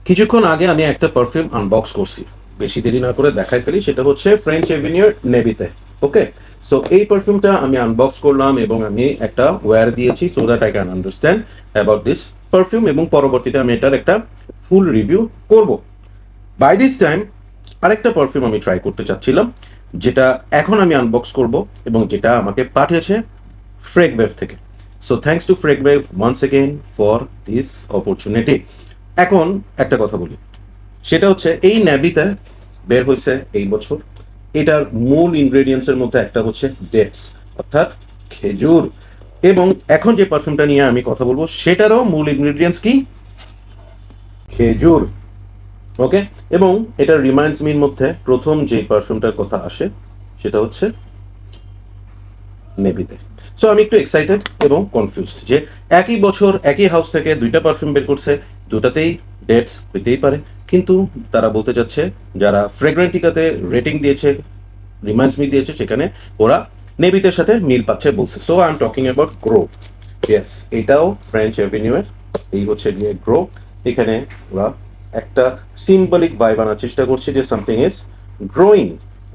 কিছুক্ষণ আগে আমি একটা পারফিউম আনবক্স করছি, বেশি দেরি না করে দেখাই ফেলি। সেটা হচ্ছে ফ্রেঞ্চ এভিনিউর নেভিতে। ওকে, সো এই পারফিউমটা আমি আনবক্স করলাম এবং আমি একটা ওয়্যার দিয়েছি so that I can understand about this perfume, এবং পরবর্তীতে আমি এটার একটা ফুল রিভিউ করব। বাই দিস টাইম আরেকটা পারফিউম আমি ট্রাই করতে চাচ্ছিলাম, যেটা এখন আমি আনবক্স করব এবং যেটা আমাকে পাঠিয়েছে ফ্রেগওয়েভ থেকে। সো থ্যাঙ্কস টু ফ্রেগওয়েভ once again for this opportunity. এখন একটা কথা বলি, সেটা হচ্ছে এই ন্যাবিটা বের হয়েছে এই বছর। এটার মূল ইনগ্রেডিয়েন্টসের মধ্যে একটা হচ্ছে ডেটস, অর্থাৎ খেজুর। এবং এখন যে পারফিউমটা নিয়ে আমি কথা বলবো সেটারও মূল ইনগ্রেডিয়েন্টস কি? খেজুর। ওকে, এবং এটা রিমাইন্ডস মির মধ্যে প্রথম যে পারফিউমটার কথা আসে সেটা হচ্ছে নেভিতে। সো আমি একটু এক্সাইটেড এবং কনফিউজড যে একই বছর একই হাউস থেকে দুইটা পারফিউম বের করছে, দুটাতেই ডেটস হইতেই পারে, কিন্তু তারা বলতে চাচ্ছে যারা ফ্রেগ্রেন্টিকাতে রেটিং দিয়েছে, রিমাইন্ডস মি দিয়েছে, সেখানে ওরা নেভিতের সাথে মিল পাচ্ছে বলছে। So I am talking about grow. Yes, এটাও ফ্রেঞ্চ অ্যাভিনিউয়ের, এই হচ্ছে গিয়ে গ্রো। এখানে ওরা একটা সিম্বলিক ভাইব আনার চেষ্টা করছে যে সামথিং ইজ গ্রোয়িং।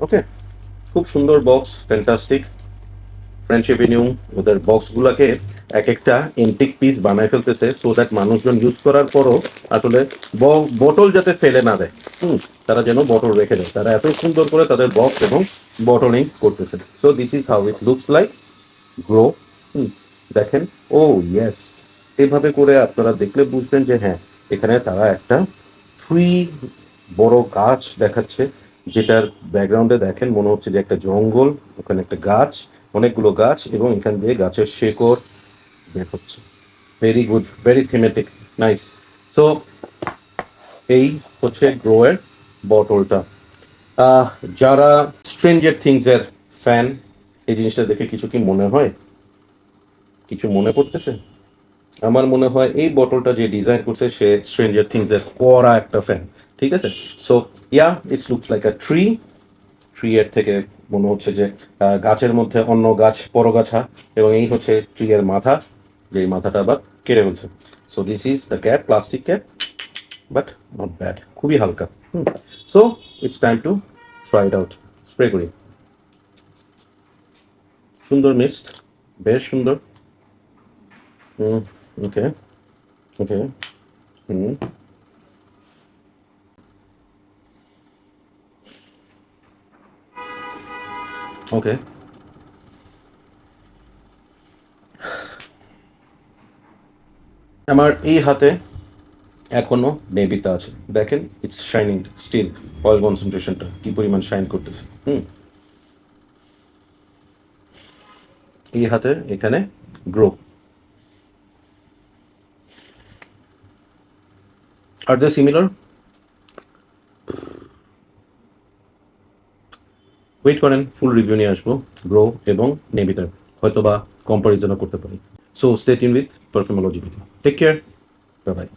ওকে, খুব সুন্দর বক্স, ফ্যান্টাস্টিক। ফ্রেঞ্চ এভিনিউ ওদের বক্সগুলোকে এক একটা এন্টিক পিস বানায় ফেলতেছে সো দ্যাট মানুষজন ইউজ করার পরও আসলে বটল যাতে ফেলে না দেয়, তারা যেন বটল রেখে দেয়। তারা এত সুন্দর করে তাদের বক্স এবং বটলিং করতেছে। So this is how it looks like grow. দেখেন, ও ইয়েস, এভাবে করে আপনারা দেখলে বুঝবেন যে হ্যাঁ, এখানে তারা একটা ট্রি, বড় গাছ দেখাচ্ছে, যেটার ব্যাকগ্রাউন্ডে দেখেন মনে হচ্ছে যে একটা জঙ্গল, ওখানে একটা গাছ, অনেকগুলো গাছ, এবং এখান দিয়ে গাছের শেকড় বের হচ্ছে। Very good, very thematic, nice. So এই হচ্ছে গ্রোয়ের বটলটা। যারা স্ট্রেঞ্জার থিংসের ফ্যান, এই জিনিসটা দেখে কিছু কি মনে হয়? কিছু মনে পড়তেছে? আমার মনে হয় এই বটলটা যে ডিজাইন করছে সে স্ট্রেঞ্জার থিংসের কড়া একটা ফ্যান। ঠিক আছে, so yeah, it's looks like a tree. Tree এর থেকে মনে হচ্ছে যে গাছের মধ্যে অন্য গাছ পরগাছা, এবং এই হচ্ছে ট্রি এর মাথা, যে মাথাটা আবার কেটে ফেলছে। So this is the cap, plastic cap, but not bad, খুবই হালকা। So it's time to try it out. Spray করি। সুন্দর মিস্ট, বেশ সুন্দর। ওকে, ওকে, হুম, ওকে। আমার এই হাতে এখনো নেভিতা আছে, দেখেন ইটস শাইনিং স্টিল। অয়েল কনসেন্ট্রেশনটা কি পরিমাণ শাইন করতেছে। এই হাতে এখানে গ্রো। আর দে সিমিলার? ওয়েট করেন, ফুল রিভিউ নিয়ে আসবো গ্রো এবং নেভিতার, হয়তো বা কম্পারিজনও করতে পারি। So stay tune with perfumology video. Take care, bye by.